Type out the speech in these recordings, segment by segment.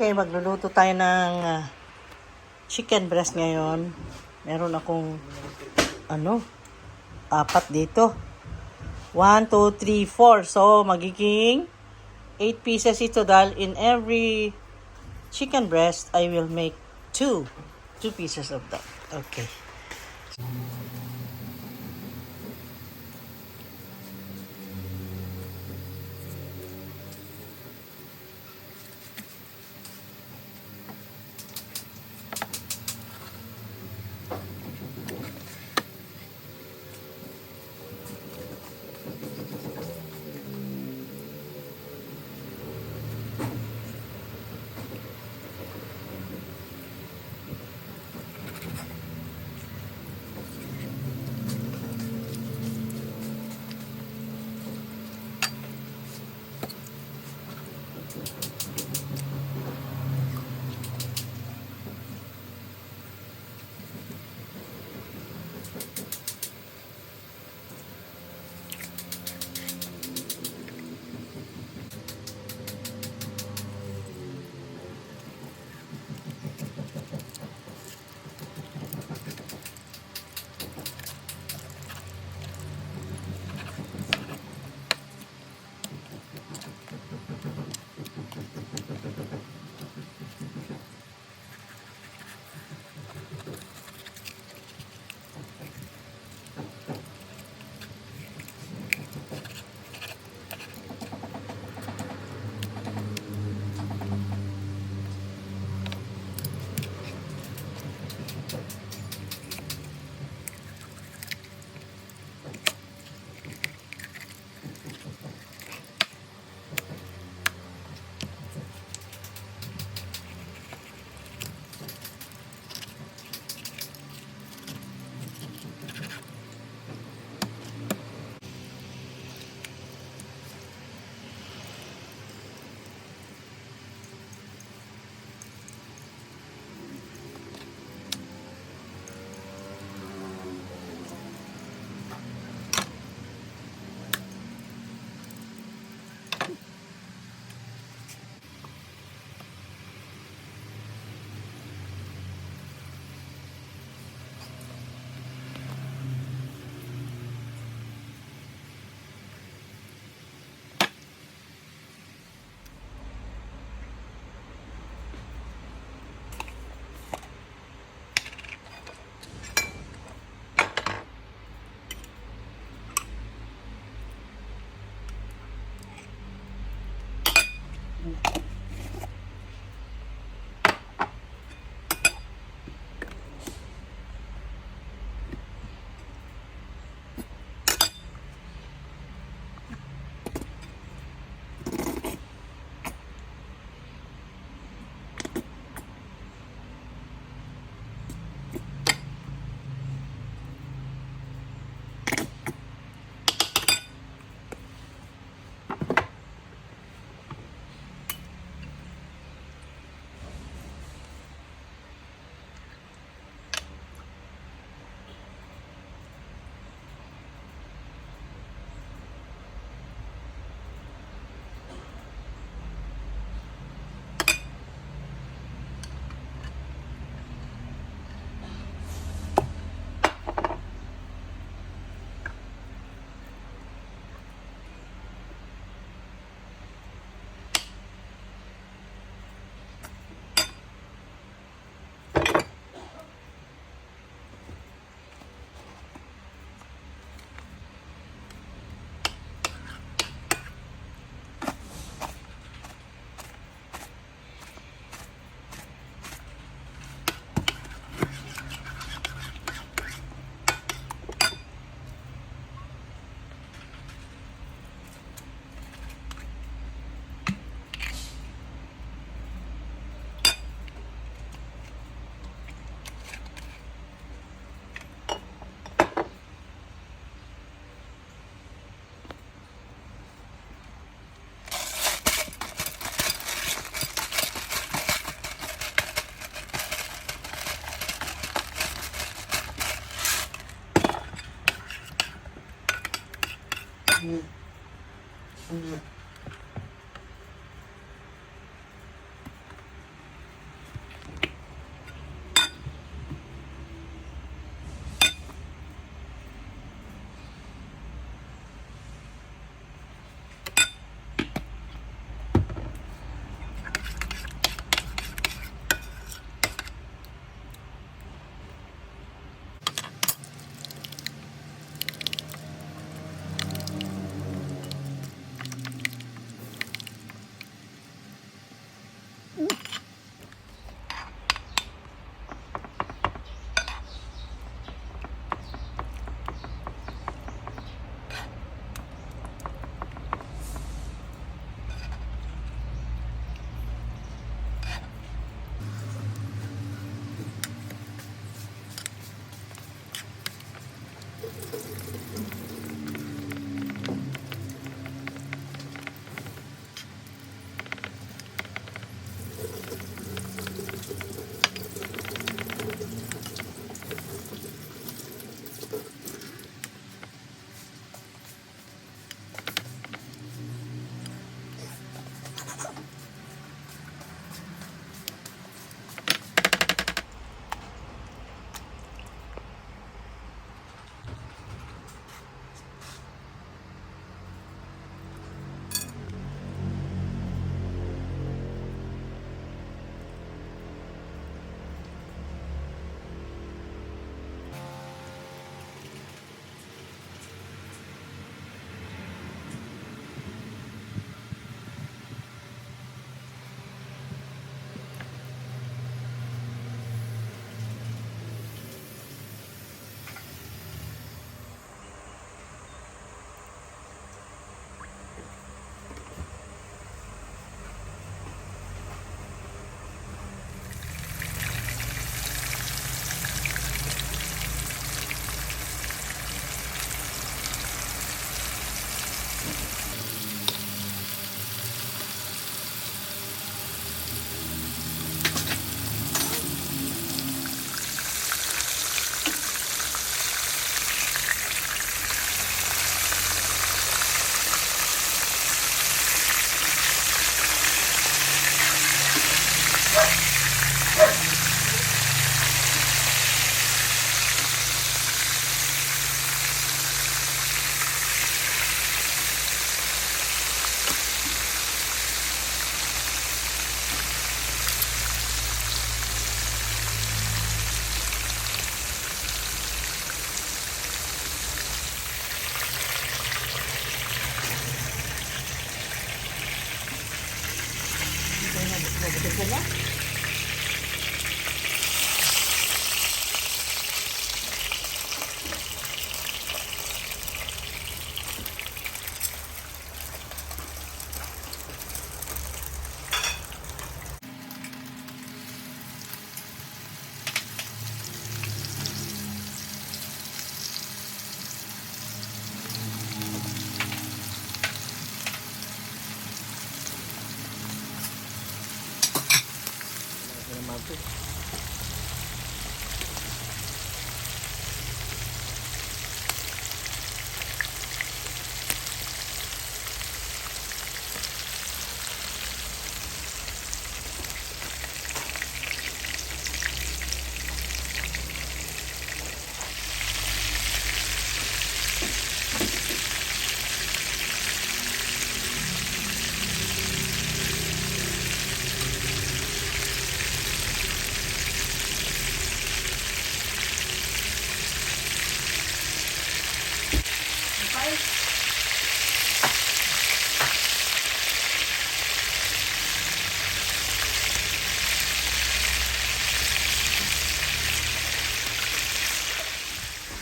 Okay, magluluto tayo ng chicken breast ngayon. Meron akong, apat dito. 1, 2, 3, 4. So, magiging 8 pieces ito dahil in every chicken breast, I will make 2 pieces of that. Okay.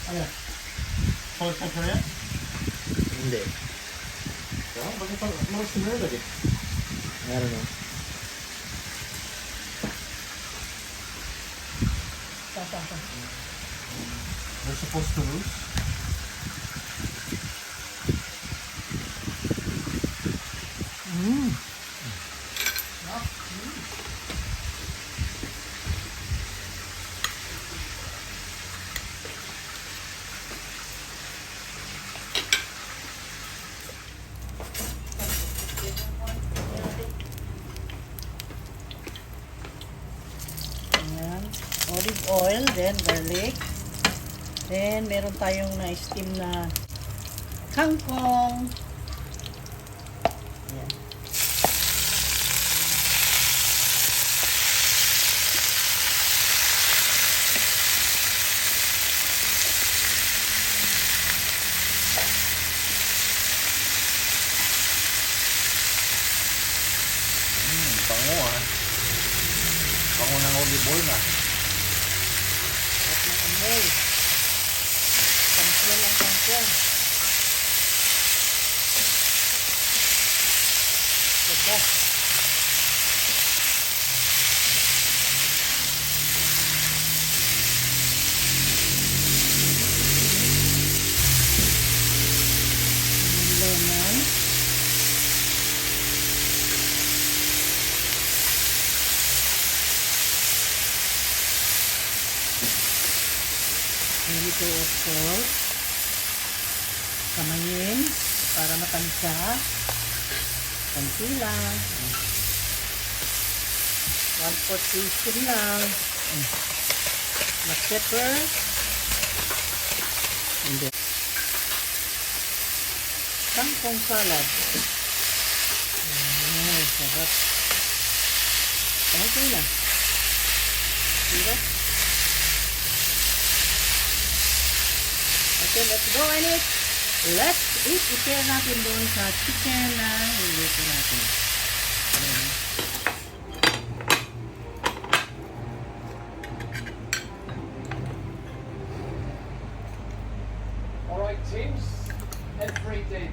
Ayan. Salt and pepper yan? Hindi. Kaya, bakit pa, maras na meron lagi. Meron mo. We're supposed to lose. Ayan. Olive oil, then garlic. Then, meron tayong na-steam na kangkong. Ayan. Bango ah. Bango ng olive oil na. At na amoy. Kampiyan ang kampiyan. Diba? Lemon. A little of salt. Kamayin para matansya. Konti lang. 1/4 teaspoon lang. Black pepper. And then, kangkong salad. Ay, sarap. Okay lang. Diba? Okay, let's go and eat. Let's eat. I-share natin doon sa chicken na nilito natin. Ayan. All right, teams. Every day.